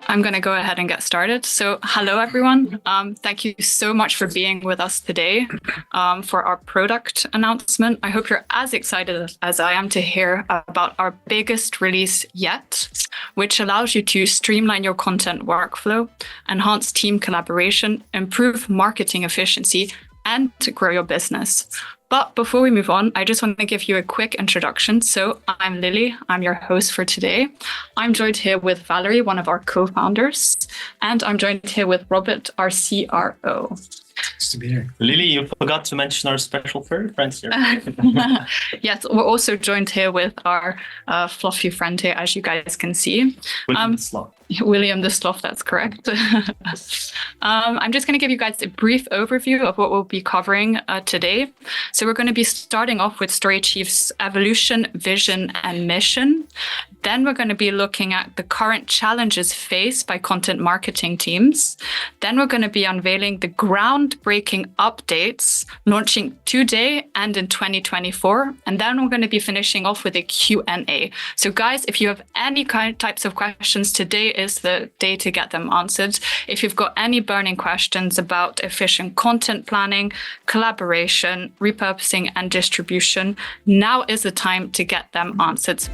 I'm going to go ahead and get started. So hello, everyone. Thank you so much for being with us today for our product announcement. I hope you're as excited as I am to hear about our biggest release yet, which allows you to streamline your content workflow, enhance team collaboration, improve marketing efficiency, and to grow your business. But before we move on, I just want to give you a quick introduction. So I'm Lily, I'm your host for today. I'm joined here with Valerie, one of our co-founders, and I'm joined here with Robert, our CRO. Nice to be here. Lily, you forgot to mention our special furry friends here. Yes, we're also joined here with our fluffy friend here, as you guys can see. William the Sloth. William the Sloth, that's correct. I'm just going to give you guys a brief overview of what we'll be covering today. So we're going to be starting off with StoryChief's evolution, vision, and mission. Then we're going to be looking at the current challenges faced by content marketing teams. Then we're going to be unveiling the groundbreaking updates launching today and in 2024. And then we're going to be finishing off with a Q&A. So guys, if you have any types of questions, today is the day to get them answered. If you've got any burning questions about efficient content planning, collaboration, repurposing, and distribution, now is the time to get them answered.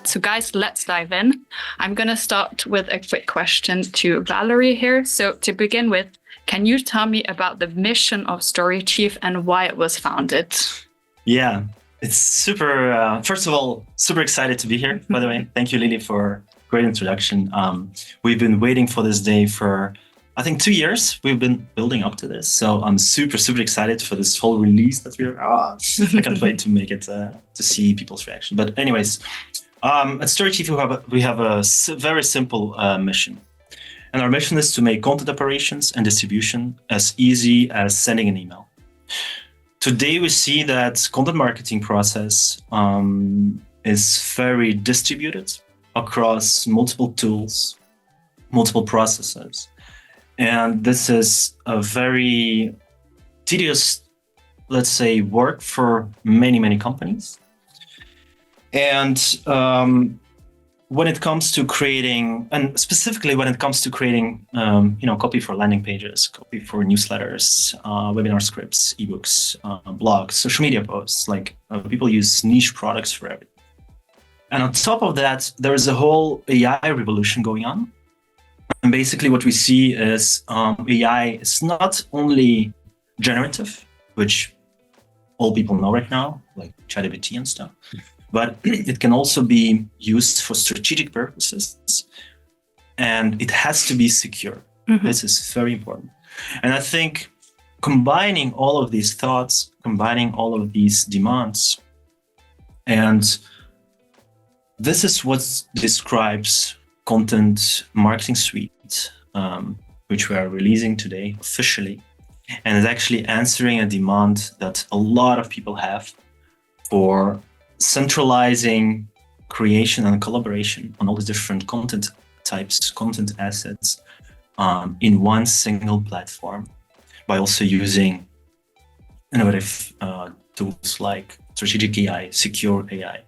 So guys, let's dive in. I'm going to start with a quick question to Valerie here. So to begin with, can you tell me about the mission of StoryChief and why it was founded? Yeah, it's super, first of all, super excited to be here, by the way. Thank you, Lily, for a great introduction. We've been waiting for this day for, I think, 2 years. We've been building up to this. So I'm super, super excited for this whole release that I can't wait to make it, to see people's reaction. But anyways, at StoryChief, we have a very simple mission. And our mission is to make content operations and distribution as easy as sending an email. Today, we see that content marketing process is very distributed across multiple tools, multiple processes. And this is a very tedious, let's say, work for many, many companies. And when it comes to creating, and specifically when it comes to creating, copy for landing pages, copy for newsletters, webinar scripts, ebooks, blogs, social media posts, people use niche products for everything. And on top of that, there is a whole AI revolution going on. And basically what we see is AI is not only generative, which all people know right now, like ChatGPT and stuff, but it can also be used for strategic purposes, and it has to be secure. Mm-hmm. This is very important. And I think combining all of these thoughts, combining all of these demands, and this is what describes Content Marketing Suite, which we are releasing today officially, and is actually answering a demand that a lot of people have for centralizing creation and collaboration on all the different content types, content assets in one single platform, by also using innovative tools like strategic AI, secure AI,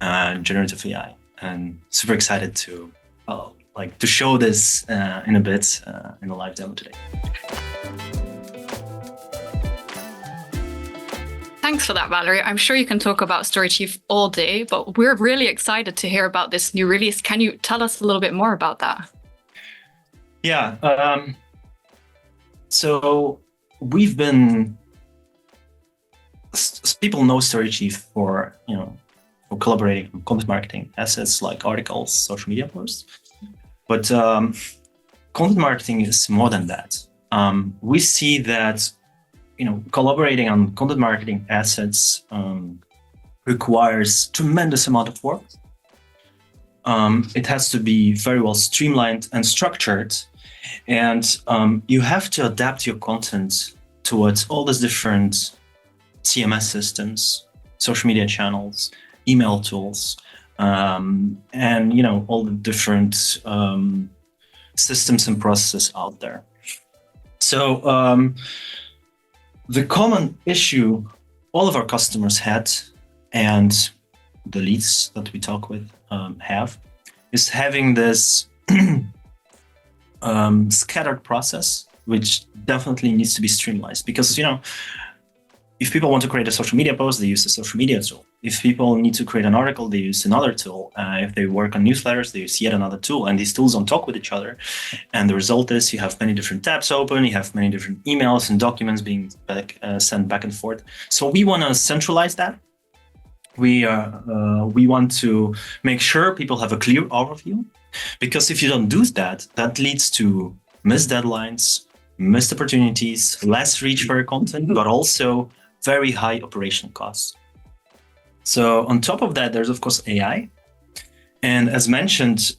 and generative AI. And super excited to show this in a bit in a live demo today. Thanks for that, Valerie. I'm sure you can talk about StoryChief all day, but we're really excited to hear about this new release. Can you tell us a little bit more about that? Yeah. So we've been, people know StoryChief for collaborating on content marketing assets like articles, social media posts. But content marketing is more than that. We see that collaborating on content marketing assets requires tremendous amount of work. It has to be very well streamlined and structured, and you have to adapt your content towards all these different CMS systems, social media channels, email tools, and all the different systems and processes out there. So the common issue all of our customers had, and the leads that we talk with have, is having this scattered process, which definitely needs to be streamlined. Because if people want to create a social media post, they use a social media tool. If people need to create an article, they use another tool. If they work on newsletters, they use yet another tool. And these tools don't talk with each other. And the result is you have many different tabs open, you have many different emails and documents being sent back and forth. So we want to centralize that. We want to make sure people have a clear overview, because if you don't do that, that leads to missed deadlines, missed opportunities, less reach for your content, but also very high operational costs. So on top of that, there's of course AI. And as mentioned,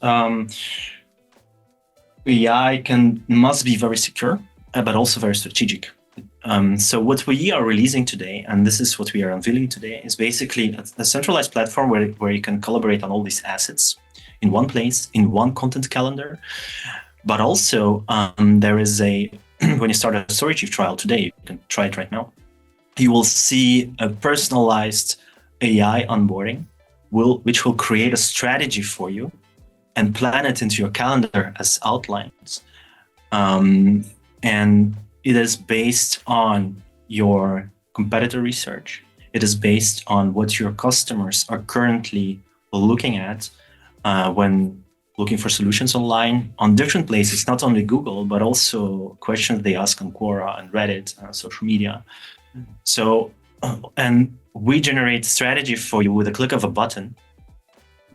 AI must be very secure, but also very strategic. So what we are releasing today, and this is what we are unveiling today, is basically a centralized platform where you can collaborate on all these assets in one place, in one content calendar. But also there is when you start a StoryChief trial today, you can try it right now, you will see a personalized AI onboarding, which will create a strategy for you and plan it into your calendar as outlines. And it is based on your competitor research. It is based on what your customers are currently looking at when looking for solutions online on different places, not only Google, but also questions they ask on Quora and Reddit, social media. So, and we generate strategy for you with a click of a button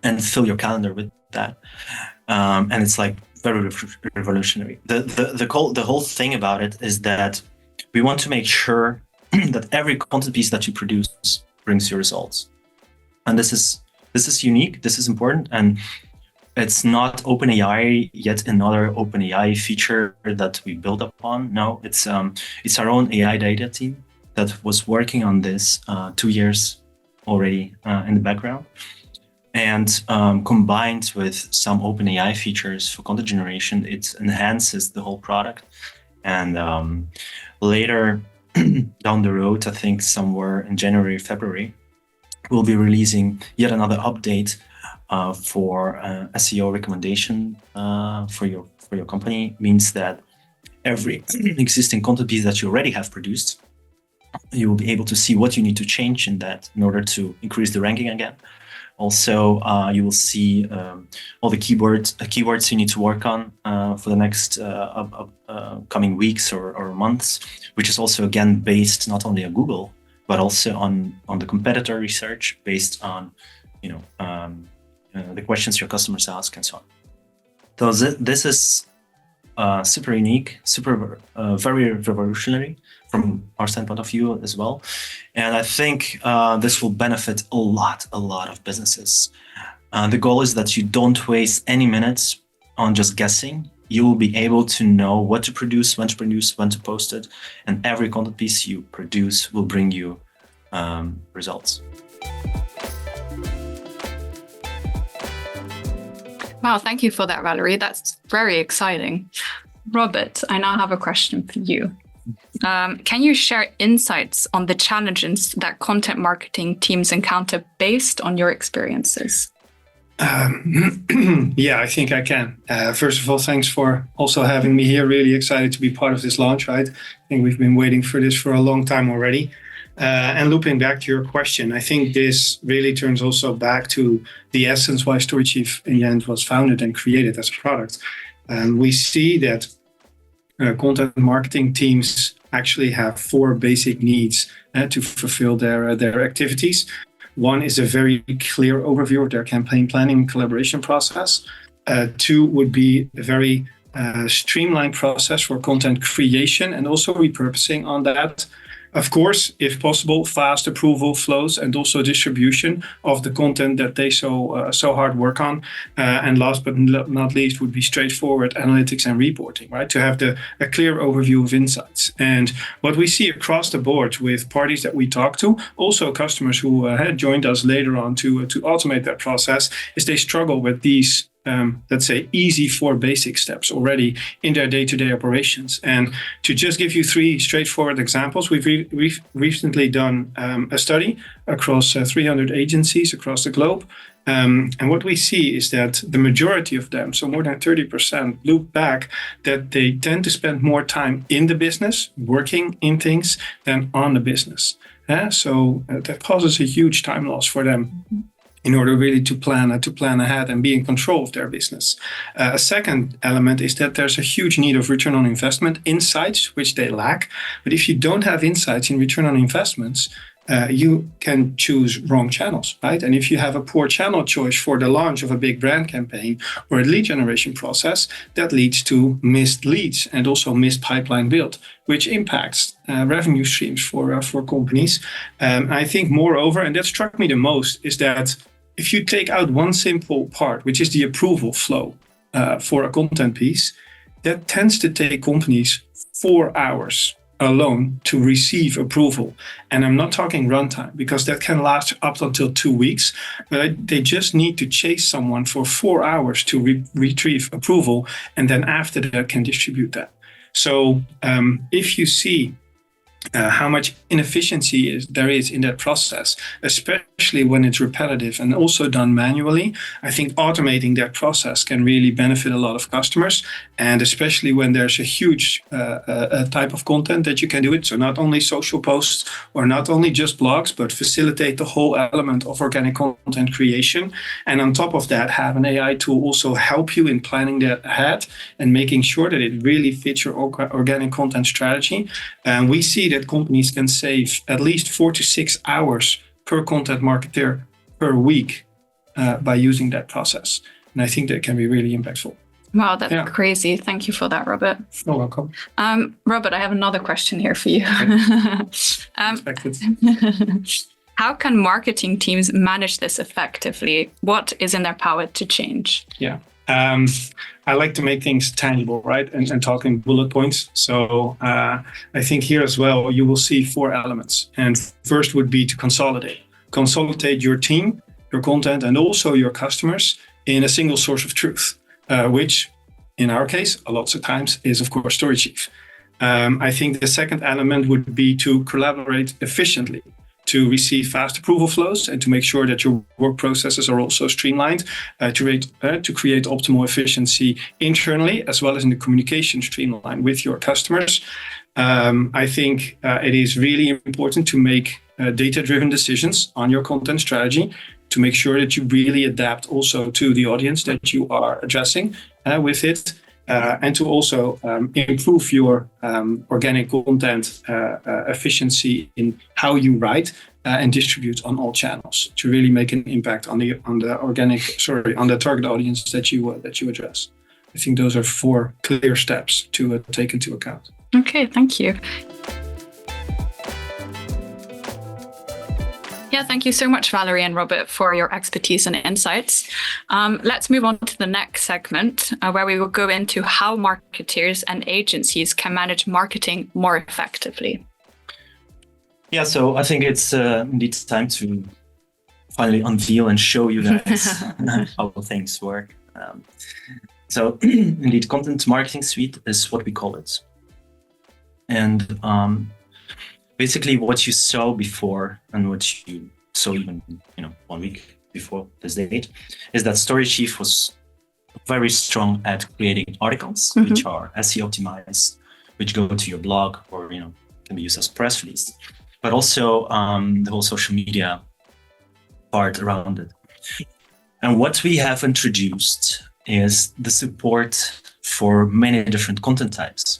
and fill your calendar with that. And it's like very revolutionary. The whole thing about it is that we want to make sure that every content piece that you produce brings you results. And this is unique, this is important, and it's not OpenAI, yet another OpenAI feature that we build upon. No, it's our own AI data team that was working on this 2 years already in the background. And combined with some OpenAI features for content generation, it enhances the whole product. And later down the road, I think somewhere in January, February, we'll be releasing yet another update for SEO recommendation for your company. Means that every existing content piece that you already have produced, you will be able to see what you need to change in that in order to increase the ranking again. Also, you will see all the keywords you need to work on for the next coming weeks or months, which is also again based not only on Google but also on the competitor research, based on the questions your customers ask and so on. So this is super unique, very revolutionary from our standpoint of view as well. And I think this will benefit a lot of businesses. The goal is that you don't waste any minutes on just guessing. You will be able to know what to produce, when to post it, and every content piece you produce will bring you results. Wow, thank you for that, Valerie. That's very exciting. Robert, I now have a question for you. Can you share insights on the challenges that content marketing teams encounter based on your experiences? Yeah, I think I can. First of all, thanks for also having me here. Really excited to be part of this launch, right? I think we've been waiting for this for a long time already. And looping back to your question, I think this really turns also back to the essence why StoryChief in the end was founded and created as a product. And we see that content marketing teams actually have 4 basic needs to fulfill their activities. One is a very clear overview of their campaign planning and collaboration process. 2 would be a very streamlined process for content creation and also repurposing on that. Of course, if possible, fast approval flows and also distribution of the content that they so hard work on. And last but not least would be straightforward analytics and reporting, right? To have a clear overview of insights. And what we see across the board with parties that we talk to, also customers who had joined us later on to automate that process, is they struggle with these let's say, easy 4 basic steps already in their day-to-day operations. And to just give you 3 straightforward examples, we've recently done a study across 300 agencies across the globe. And what we see is that the majority of them, so more than 30%, look back that they tend to spend more time in the business, working in things, than on the business. So that causes a huge time loss for them in order really to plan ahead and be in control of their business. A second element is that there's a huge need of return on investment insights, which they lack. But if you don't have insights in return on investments, you can choose wrong channels, right? And if you have a poor channel choice for the launch of a big brand campaign or a lead generation process, that leads to missed leads and also missed pipeline build, which impacts revenue streams for companies. I think moreover, and that struck me the most, is that if you take out one simple part, which is the approval flow for a content piece, that tends to take companies 4 hours alone to receive approval. And I'm not talking runtime, because that can last up until 2 weeks. But they just need to chase someone for 4 hours to retrieve approval, and then after that can distribute that. So if you see how much inefficiency there is in that process, especially when it's repetitive and also done manually, I think automating that process can really benefit a lot of customers, and especially when there's a huge type of content that you can do it. So not only social posts or not only just blogs, but facilitate the whole element of organic content creation. And on top of that, have an AI tool also help you in planning that ahead and making sure that it really fits your organic content strategy. And we see that companies can save at least 4 to 6 hours per content marketer per week by using that process. And I think that can be really impactful. Wow, that's crazy. Thank you for that, Robert. You're welcome. Robert, I have another question here for you. How can marketing teams manage this effectively? What is in their power to change? Yeah. I like to make things tangible, right? And talk in bullet points. So I think here as well, you will see 4 elements. And first would be to consolidate. Consolidate your team, your content, and also your customers in a single source of truth, which in our case, a lot of times is, of course, StoryChief. I think the second element would be to collaborate efficiently, to receive fast approval flows and to make sure that your work processes are also streamlined to create optimal efficiency internally, as well as in the communication streamline with your customers. I think it is really important to make data-driven decisions on your content strategy to make sure that you really adapt also to the audience that you are addressing with it. And to also improve your organic content efficiency in how you write and distribute on all channels to really make an impact on the target audience that you address. I think those are 4 clear steps to take into account. Okay, thank you. Yeah, thank you so much, Valerie and Robert, for your expertise and insights. Let's move on to the next segment, where we will go into how marketers and agencies can manage marketing more effectively. Yeah, so I think it's indeed time to finally unveil and show you guys how things work. So indeed, Content Marketing Suite is what we call it. And basically what you saw before and what you saw even 1 week before this date is that StoryChief was very strong at creating articles, which are SEO optimized, which go to your blog or can be used as press release, but also the whole social media part around it. And what we have introduced is the support for many different content types.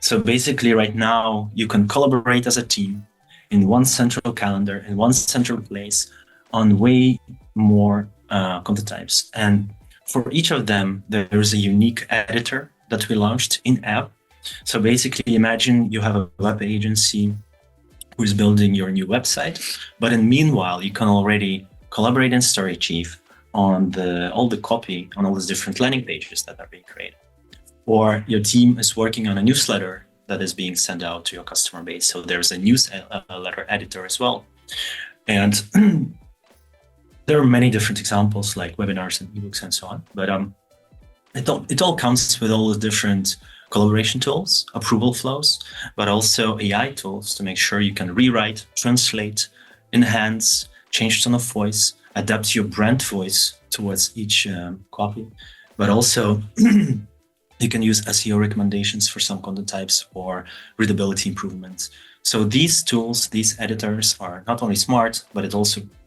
So basically right now you can collaborate as a team in one central calendar, in one central place on way more content types. And for each of them, there is a unique editor that we launched in app. So basically imagine you have a web agency who's building your new website. But in meanwhile, you can already collaborate in StoryChief on all the copy on all these different landing pages that are being created. Or your team is working on a newsletter that is being sent out to your customer base. So there's a newsletter editor as well. And there are many different examples like webinars and ebooks and so on. But it all comes with all the different collaboration tools, approval flows, but also AI tools to make sure you can rewrite, translate, enhance, change tone of voice, adapt your brand voice towards each copy, but also you can use SEO recommendations for some content types or readability improvements. So these tools, these editors are not only smart, but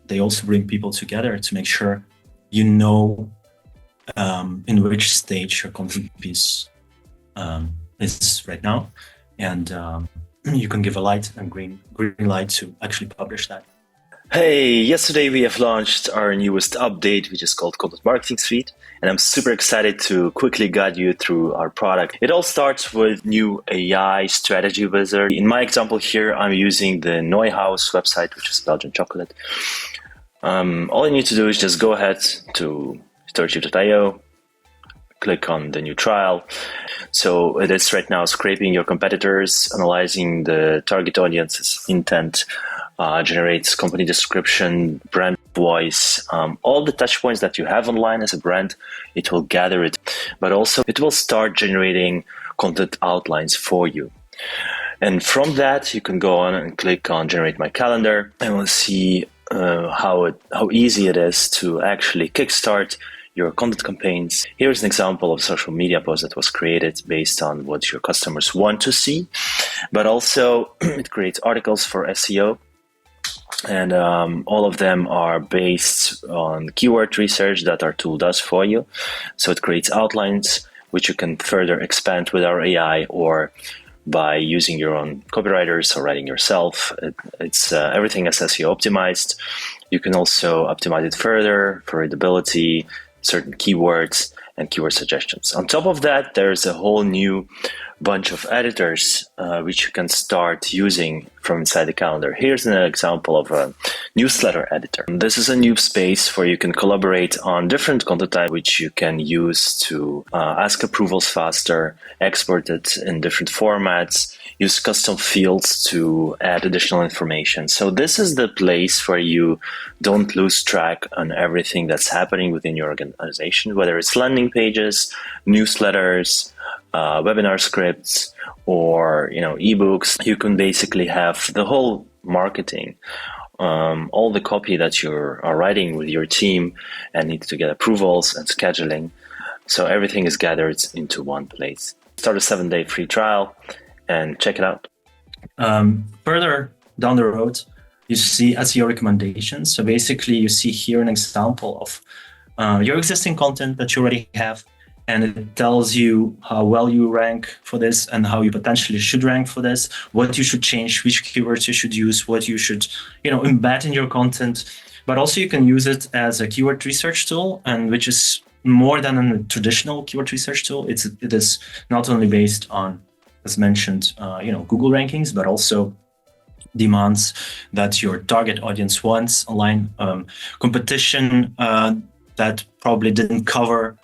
they also bring people together to make sure you know in which stage your content piece is right now, and you can give a light and green light to actually publish that. Hey, yesterday we have launched our newest update, which is called Content Marketing Suite, and I'm super excited to quickly guide you through our product. It all starts with new AI strategy wizard. In my example here, I'm using the Neuhaus website, which is Belgian chocolate. All you need to do is just go ahead to StoryChief.io, click on the new trial. So it is right now scraping your competitors, analyzing the target audience's intent, generates company description, brand voice, all the touch points that you have online as a brand, it will gather it. But also it will start generating content outlines for you. And from that, you can go on and click on Generate My Calendar, and we'll see how easy it is to actually kickstart your content campaigns. Here's an example of a social media post that was created based on what your customers want to see, but also it creates articles for SEO. And all of them are based on keyword research that our tool does for you. So it creates outlines, which you can further expand with our AI or by using your own copywriters or writing yourself. It's everything is SEO optimized. You can also optimize it further for readability, certain keywords, and keyword suggestions. On top of that, there's a whole new bunch of editors which you can start using from inside the calendar. Here's an example of a newsletter editor. This is a new space where you can collaborate on different content types which you can use to ask approvals faster, export it in different formats, use custom fields to add additional information. So this is the place where you don't lose track on everything that's happening within your organization, whether it's landing pages, newsletters, webinar scripts, or ebooks. You can basically have the whole marketing, all the copy that you are writing with your team and need to get approvals and scheduling. So everything is gathered into one place. Start a 7-day free trial and check it out. Further down the road, you see SEO recommendations. So basically you see here an example of your existing content that you already have, and it tells you how well you rank for this and how you potentially should rank for this, what you should change, which keywords you should use, what you should embed in your content. But also you can use it as a keyword research tool, and which is more than a traditional keyword research tool. It is not only based on, as mentioned, Google rankings, but also demands that your target audience wants, online competition that probably didn't cover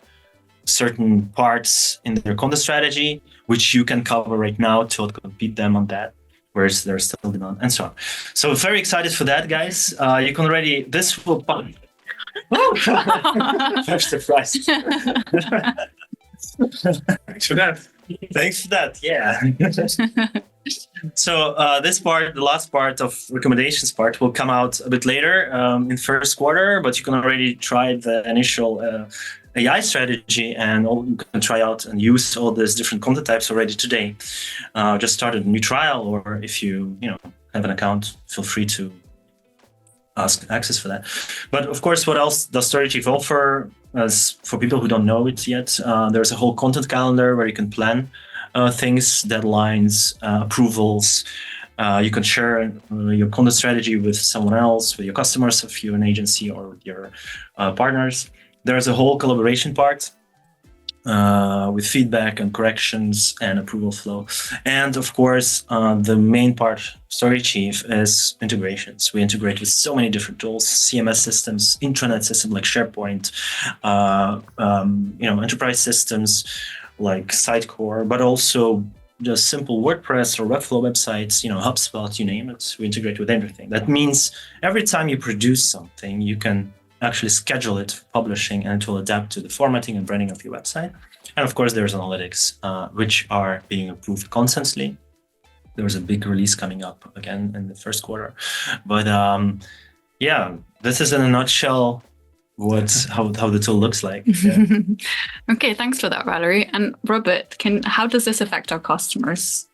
certain parts in their content strategy, which you can cover right now to compete them on that, whereas there's still demand and so on. So very excited for that, guys. You can already, this will first surprise. Thanks for that. Thanks for that. Yeah. So this part, the last part of recommendations part, will come out a bit later in first quarter, but you can already try the initial AI strategy, and you can try out and use all these different content types already today. Just started a new trial, or if you have an account, feel free to ask access for that. But of course, what else does StoryChief offer? As for people who don't know it yet, there's a whole content calendar where you can plan things, deadlines, approvals. You can share your content strategy with someone else, with your customers, if you're an agency, or with your partners. There's a whole collaboration part with feedback and corrections and approval flow. And of course, the main part of StoryChief is integrations. We integrate with so many different tools, CMS systems, intranet systems like SharePoint, enterprise systems like Sitecore, but also just simple WordPress or Webflow websites, HubSpot, you name it. We integrate with everything. That means every time you produce something, you can actually schedule it for publishing, and it will adapt to the formatting and branding of your website. And of course, there's analytics, which are being improved constantly. There's a big release coming up again in the first quarter. But this is in a nutshell how the tool looks like. Yeah. Okay, thanks for that, Valerie. And Robert, how does this affect our customers?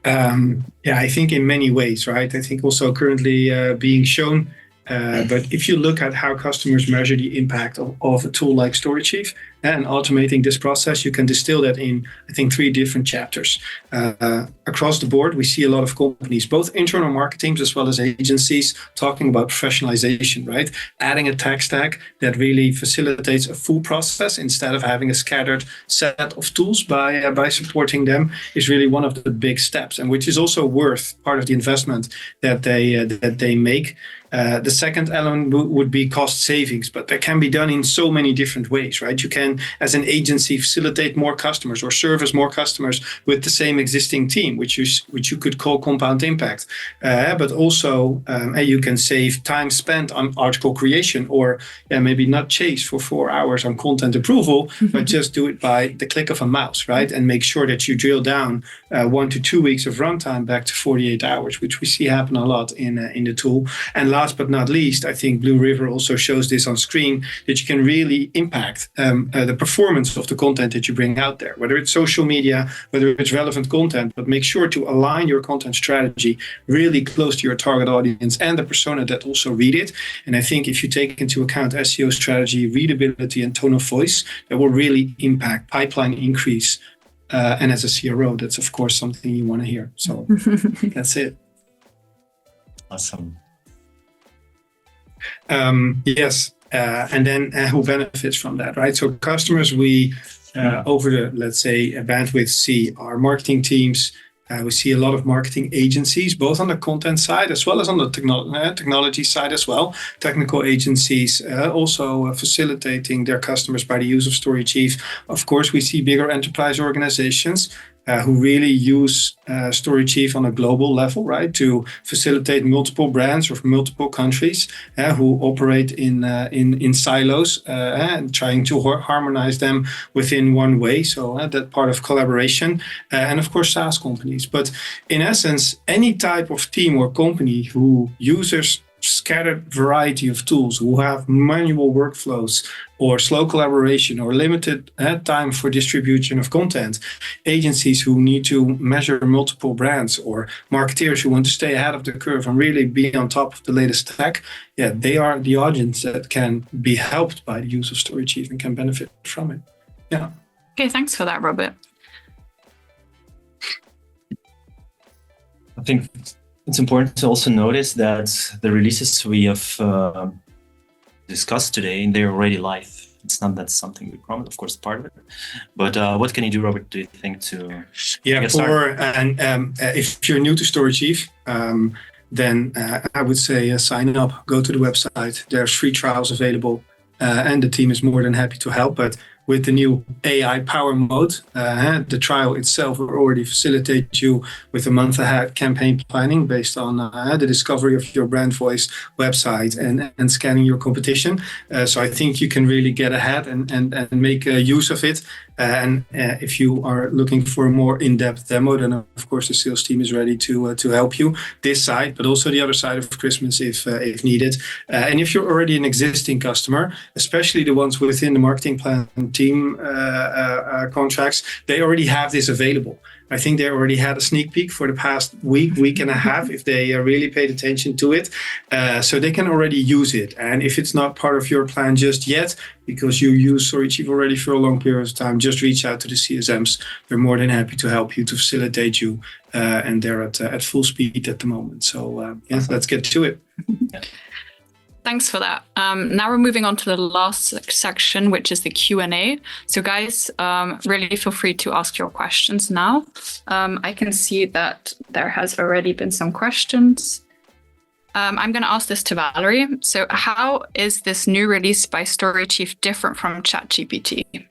I think in many ways, right? I think also currently being shown. But if you look at how customers measure the impact of a tool like StoryChief and automating this process, you can distill that in, I think, 3 different chapters. Across the board, we see a lot of companies, both internal marketing as well as agencies, talking about professionalization, right? Adding a tech stack that really facilitates a full process instead of having a scattered set of tools by supporting them is really one of the big steps, and which is also worth part of the investment that they make. The second element would be cost savings, but that can be done in so many different ways, right? You can, as an agency, facilitate more customers or service more customers with the same existing team, which you could call compound impact. But also, you can save time spent on article creation, or maybe not chase for 4 hours on content approval, but just do it by the click of a mouse, right? And make sure that you drill down 1 to 2 weeks of runtime back to 48 hours, which we see happen a lot in the tool. And last but not least, I think Blue River also shows this on screen, that you can really impact the performance of the content that you bring out there, whether it's social media, whether it's relevant content, but make sure to align your content strategy really close to your target audience and the persona that also read it. And I think if you take into account SEO strategy, readability, and tone of voice, that will really impact pipeline increase. And as a CRO, that's of course something you want to hear. So that's it. Awesome. Yes. And then who benefits from that, right? So customers, we over the, let's say, bandwidth, see our marketing teams. We see a lot of marketing agencies, both on the content side as well as on the technology side as well. Technical agencies also facilitating their customers by the use of StoryChief. Of course, we see bigger enterprise organizations who really use StoryChief on a global level, right, to facilitate multiple brands or multiple countries who operate in silos and trying to harmonize them within one way. So that part of collaboration, and of course SaaS companies. But in essence, any type of team or company who uses scattered variety of tools, who have manual workflows or slow collaboration or limited time for distribution of content, agencies who need to measure multiple brands, or marketeers who want to stay ahead of the curve and really be on top of the latest tech, they are the audience that can be helped by the use of StoryChief and can benefit from it. Yeah. Okay, thanks for that, Robert. I think it's important to also notice that the releases we have discussed today, they're already live. It's not that something we promised, of course, part of it. But what can you do, Robert, do you think, to get started? If you're new to StoryChief, then I would say sign up, go to the website. There's free trials available, and the team is more than happy to help. But with the new AI power mode, the trial itself will already facilitate you with a month ahead campaign planning based on the discovery of your brand voice, website, and scanning your competition. So I think you can really get ahead and make use of it. And if you are looking for a more in-depth demo, then of course the sales team is ready to help you this side, but also the other side of Christmas if needed. And if you're already an existing customer, especially the ones within the marketing plan team contracts, they already have this available. I think they already had a sneak peek for the past week and a half, if they really paid attention to it. So they can already use it. And if it's not part of your plan just yet, because you use StoryChief already for a long period of time, just reach out to the CSMs. They're more than happy to help you, to facilitate you. And they're at full speed at the moment. So let's get to it. Thanks for that. Now we're moving on to the last section, which is the Q&A. So guys, really feel free to ask your questions now. I can see that there has already been some questions. I'm going to ask this to Valerie. So how is this new release by StoryChief different from ChatGPT?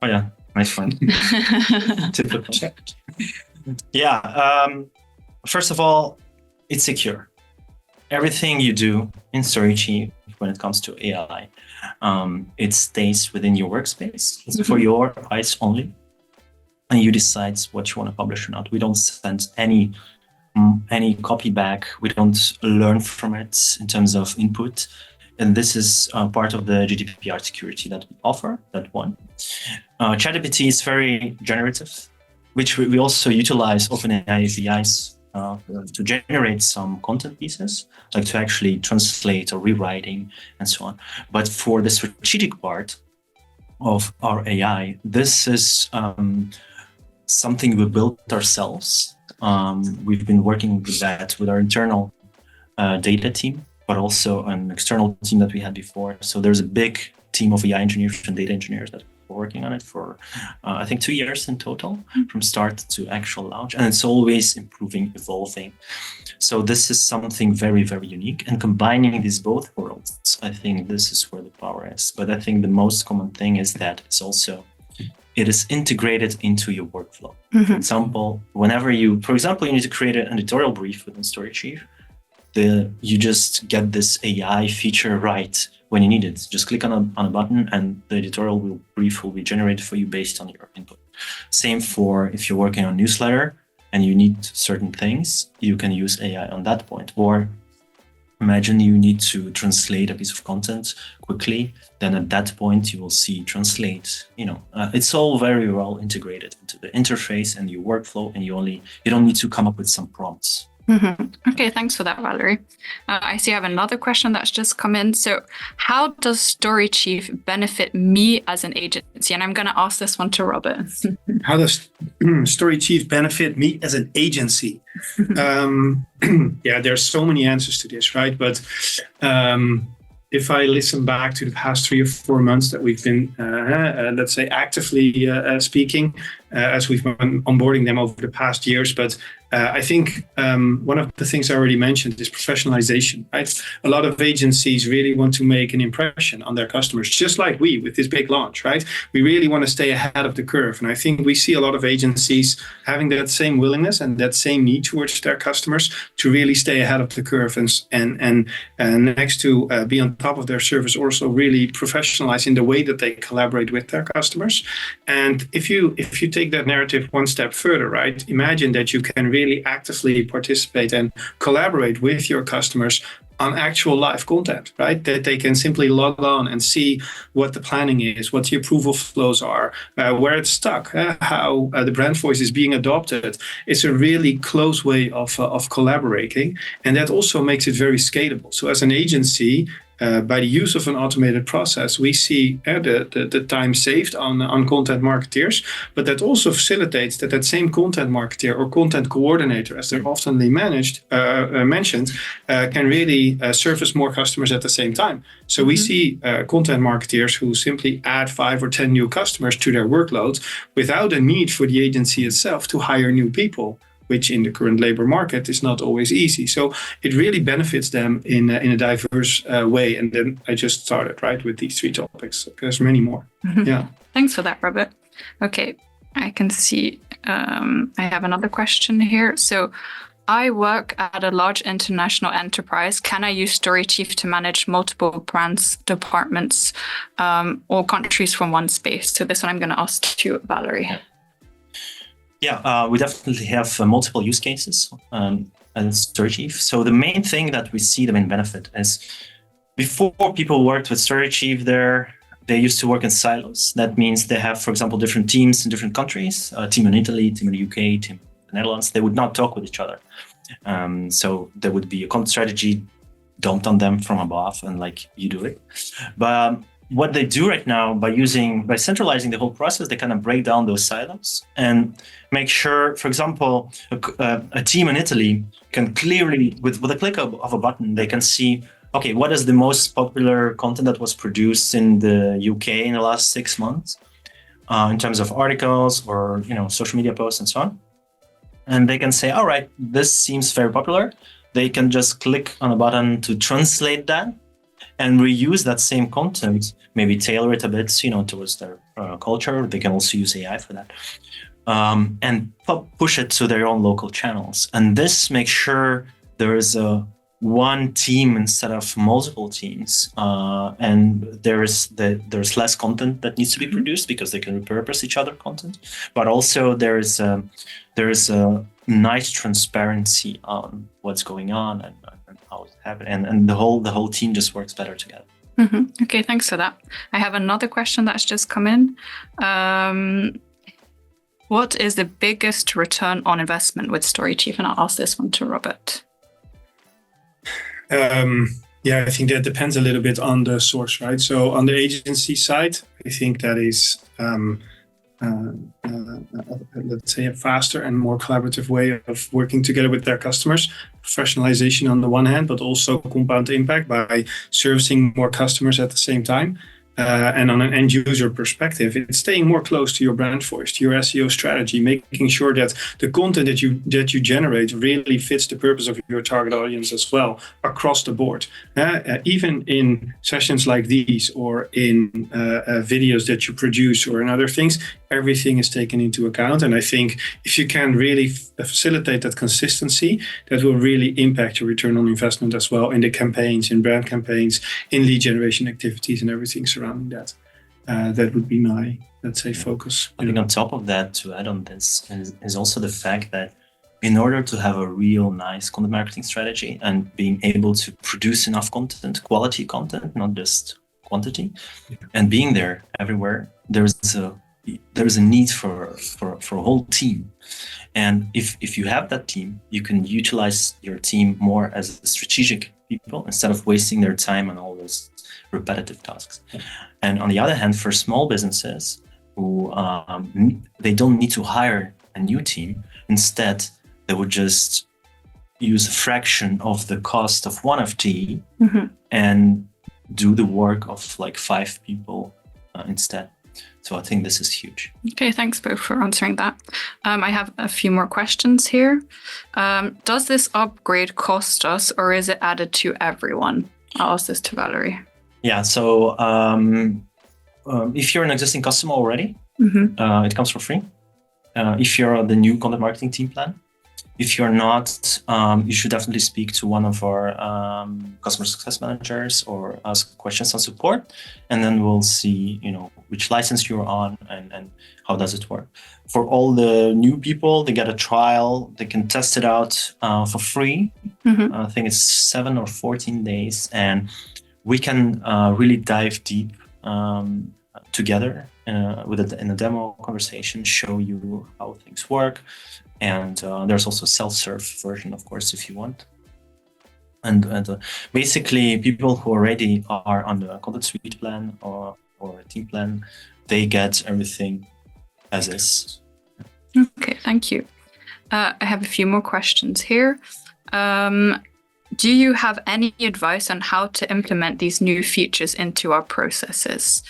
Oh yeah, nice one. Typical. Yeah. First of all, it's secure. Everything you do in StoryChief when it comes to AI, it stays within your workspace. It's for your eyes only, and you decide what you want to publish or not. We don't send any copy back. We don't learn from it in terms of input. And this is part of the GDPR security that we offer, that one. ChatGPT is very generative, which we also utilize OpenAI APIs to generate some content pieces, like to actually translate or rewriting and so on. But for the strategic part of our AI, this is something we built ourselves. We've been working with that with our internal data team, but also an external team that we had before. So there's a big team of AI engineers and data engineers that were working on it for, I think, 2 years in total, from start to actual launch. And it's always improving, evolving. So this is something very, very unique. And combining these both worlds, I think this is where the power is. But I think the most common thing is that it is integrated into your workflow. For example, whenever you need to create an editorial brief within StoryChief, you just get this AI feature right when you need it. Just click on a button and the editorial brief will be generated for you based on your input. Same for if you're working on newsletter and you need certain things, you can use AI on that point. Or imagine you need to translate a piece of content quickly, then at that point you will see translate. It's all very well integrated into the interface and your workflow, and you don't need to come up with some prompts. Okay, thanks for that, Valerie. I see I have another question that's just come in. So how does StoryChief benefit me as an agency? And I'm going to ask this one to Robert. How does StoryChief benefit me as an agency? Yeah, there's so many answers to this, right? But if I listen back to the past 3 or 4 months that we've been, let's say, actively speaking, as we've been onboarding them over the past years, but I think one of the things I already mentioned is professionalization, right? A lot of agencies really want to make an impression on their customers, just like we with this big launch, right? We really want to stay ahead of the curve. And I think we see a lot of agencies having that same willingness and that same need towards their customers to really stay ahead of the curve and next to be on top of their service, also really professionalize in the way that they collaborate with their customers. And if you take that narrative one step further, right? Imagine that you can really actively participate and collaborate with your customers on actual live content, right? That they can simply log on and see what the planning is, what the approval flows are, where it's stuck, how the brand voice is being adopted. It's a really close way of collaborating. And that also makes it very scalable. So as an agency, by the use of an automated process, we see the time saved on content marketeers, but that also facilitates that same content marketeer or content coordinator, as they're often mentioned, can really service more customers at the same time. So we see content marketeers who simply add 5 or 10 new customers to their workload without a need for the agency itself to hire new people, which in the current labor market is not always easy. So it really benefits them in a diverse way. And then I just started, right, with these 3 topics. There's many more. Yeah. Thanks for that, Robert. Okay, I can see I have another question here. So I work at a large international enterprise. Can I use StoryChief to manage multiple brands, departments, or countries from one space? So this one I'm going to ask to Valerie. Yeah, we definitely have multiple use cases at StoryChief. So the main thing that we see, the main benefit is before people worked with StoryChief, they used to work in silos. That means they have, for example, different teams in different countries, a team in Italy, team in the UK, team in the Netherlands. They would not talk with each other. So there would be a content strategy dumped on them from above and you do it. But what they do right now by centralizing the whole process, they kind of break down those silos and make sure, for example, a team in Italy can clearly, with a click of a button, they can see okay, what is the most popular content that was produced in the UK in the last 6 months in terms of articles or social media posts and so on. And they can say, all right, this seems very popular. They can just click on a button to translate that and reuse that same content, maybe tailor it a bit, towards their culture. They can also use AI for that, and push it to their own local channels. And this makes sure there is one team instead of multiple teams, and there's less content that needs to be produced because they can repurpose each other content, but also there is a nice transparency on what's going on and how it's happening, and the whole team just works better together. Mm-hmm. Okay, thanks for that. I have another question that's just come in. What is the biggest return on investment with StoryChief? And I'll ask this one to Robert. I think that depends a little bit on the source, right? So on the agency side, I think that is, let's say, a faster and more collaborative way of working together with their customers. Professionalization on the one hand, but also compound impact by servicing more customers at the same time. And on an end user perspective, it's staying more close to your brand voice, to your SEO strategy, making sure that the content that you generate really fits the purpose of your target audience as well across the board. Even in sessions like these, or in videos that you produce, or in other things, everything is taken into account. And I think if you can really facilitate that consistency, that will really impact your return on investment as well in the campaigns, in brand campaigns, in lead generation activities, and everything surrounding that. That would be my, let's say, focus. I think on top of that, to add on this, is also the fact that in order to have a real nice content marketing strategy and being able to produce enough content, quality content, not just quantity, and being there everywhere, there's a need for a whole team. And if you have that team, you can utilize your team more as strategic people instead of wasting their time on all those repetitive tasks. And on the other hand, for small businesses who they don't need to hire a new team, instead they would just use a fraction of the cost of one FTE and do the work of like 5 people instead. So I think this is huge. Okay, thanks both for answering that. I have a few more questions here. Does this upgrade cost us, or is it added to everyone? I'll ask this to Valerie. Yeah, so if you're an existing customer already, it comes for free. If you're the new content marketing team plan, if you're not, you should definitely speak to one of our customer success managers or ask questions on support, and then we'll see, which license you're on and how does it work. For all the new people, they get a trial. They can test it out for free. I think it's 7 or 14 days, and we can really dive deep together in a demo conversation, show you how things work. And there's also a self-serve version, of course, if you want. And basically, people who already are on the content suite plan or a team plan, they get everything as is. Okay, thank you. I have a few more questions here. Do you have any advice on how to implement these new features into our processes?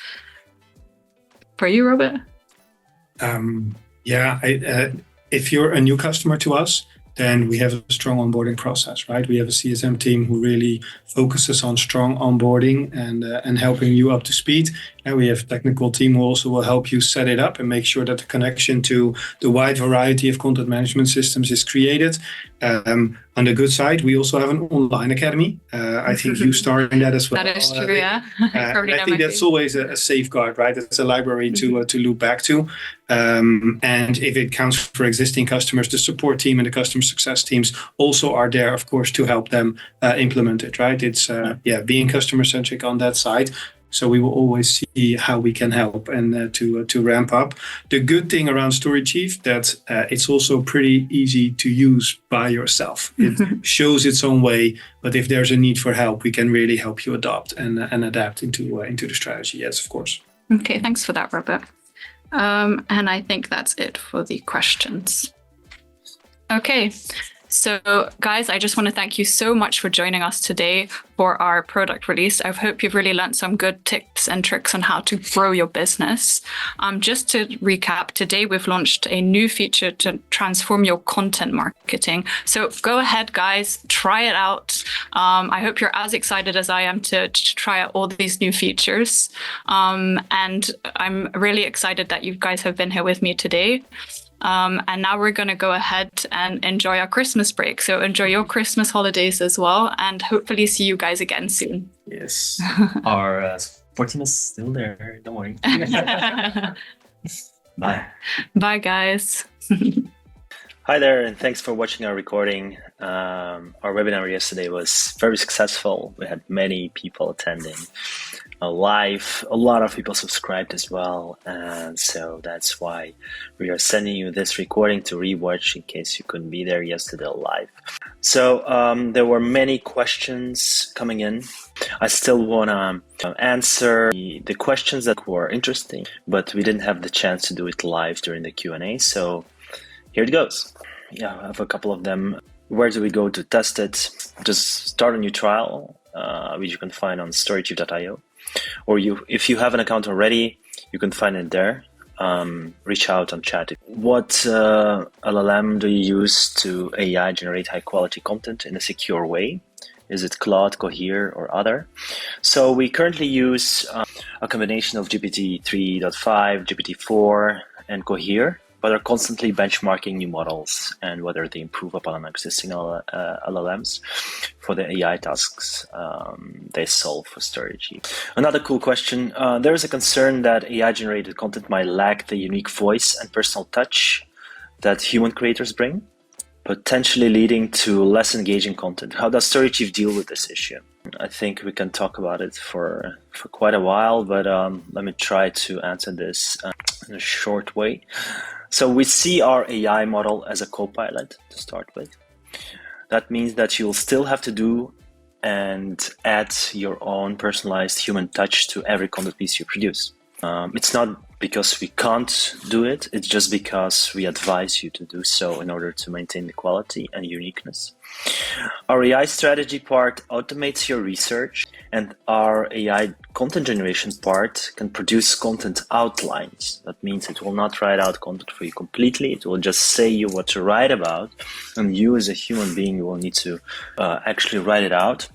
For you, Robert? If you're a new customer to us, then we have a strong onboarding process, right? We have a CSM team who really focuses on strong onboarding and helping you up to speed. And we have a technical team who also will help you set it up and make sure that the connection to the wide variety of content management systems is created. On the good side, we also have an online academy. I think you star in that as well. That is true, yeah. I think that's always a safeguard, right? It's a library to loop back to. And if it counts for existing customers, the support team and the customer success teams also are there, of course, to help them implement it, right? It's being customer centric on that side. So we will always see how we can help and to ramp up. The good thing around StoryChief that it's also pretty easy to use by yourself. It shows its own way, but if there's a need for help, we can really help you adopt and adapt into the strategy. Yes, of course. Okay, thanks for that, Robert. And I think that's it for the questions. Okay, So, guys, I just want to thank you so much for joining us today for our product release. I hope you've really learned some good tips and tricks on how to grow your business. Just to recap, today we've launched a new feature to transform your content marketing. So go ahead, guys, try it out. I hope you're as excited as I am to try out all these new features. And I'm really excited that you guys have been here with me today. And now we're going to go ahead and enjoy our Christmas break. So enjoy your Christmas holidays as well, and hopefully see you guys again soon. Yes. Our support team is still there. Don't worry. Bye. Bye, guys. Hi there, and thanks for watching our recording. Our webinar yesterday was very successful. We had many people attending live. A lot of people subscribed as well, and so that's why we are sending you this recording to rewatch in case you couldn't be there yesterday live. So there were many questions coming in. I still want to answer the questions that were interesting, but we didn't have the chance to do it live during the Q&A, so here it goes. Yeah, I have a couple of them. Where do we go to test it? Just start a new trial, which you can find on StoryChief.io. Or if you have an account already, you can find it there. Reach out on chat. What LLM do you use to AI generate high quality content in a secure way? Is it Claude, Cohere, or other? So we currently use a combination of GPT 3.5, GPT-4, and Cohere, but are constantly benchmarking new models and whether they improve upon existing LLMs for the AI tasks they solve for StoryChief. Another cool question, there is a concern that AI-generated content might lack the unique voice and personal touch that human creators bring, potentially leading to less engaging content. How does StoryChief deal with this issue? I think we can talk about it for quite a while, but let me try to answer this in a short way. So we see our AI model as a co-pilot to start with. That means that you'll still have to do and add your own personalized human touch to every content piece you produce. It's not because we can't do it, it's just because we advise you to do so in order to maintain the quality and uniqueness. Our AI strategy part automates your research, and our AI content generation part can produce content outlines. That means it will not write out content for you completely, it will just say you what to write about, and you as a human being will need to actually write it out.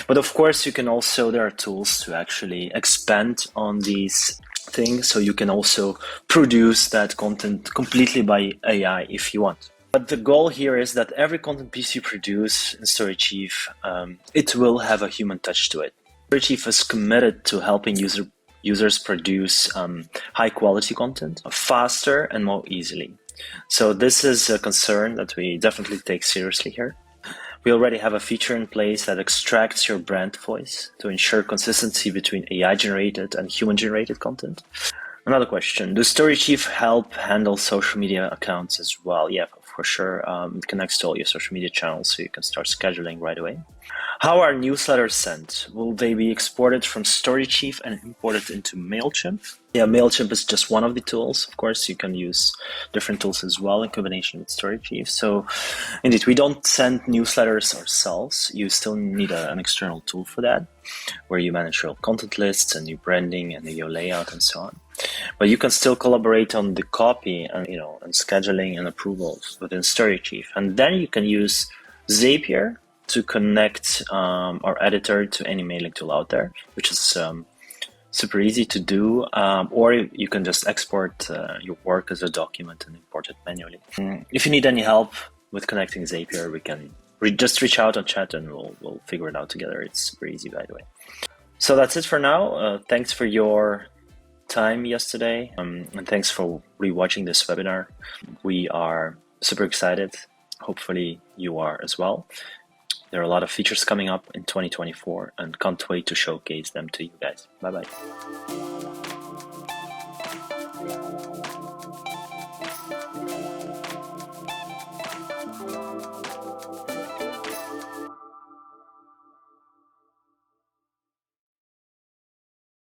But of course you can also, there are tools to actually expand on these things, so you can also produce that content completely by AI if you want. But the goal here is that every content piece you produce in StoryChief, it will have a human touch to it. StoryChief is committed to helping users produce high quality content faster and more easily. So this is a concern that we definitely take seriously here. We already have a feature in place that extracts your brand voice to ensure consistency between AI-generated and human-generated content. Another question, does StoryChief help handle social media accounts as well? Yeah, for sure. It connects to all your social media channels, so you can start scheduling right away. How are newsletters sent? Will they be exported from StoryChief and imported into MailChimp? Yeah, MailChimp is just one of the tools. Of course, you can use different tools as well in combination with StoryChief. So indeed, we don't send newsletters ourselves. You still need an external tool for that, where you manage your content lists and your branding and your layout and so on. But you can still collaborate on the copy and and scheduling and approvals within StoryChief. And then you can use Zapier to connect our editor to any mailing tool out there, which is super easy to do, or you can just export your work as a document and import it manually. If you need any help with connecting Zapier, we can just reach out on chat and we'll figure it out together. It's super easy, by the way. So that's it for now. Thanks for your time yesterday, and thanks for rewatching this webinar. We are super excited. Hopefully you are as well. There are a lot of features coming up in 2024 and can't wait to showcase them to you guys. Bye-bye.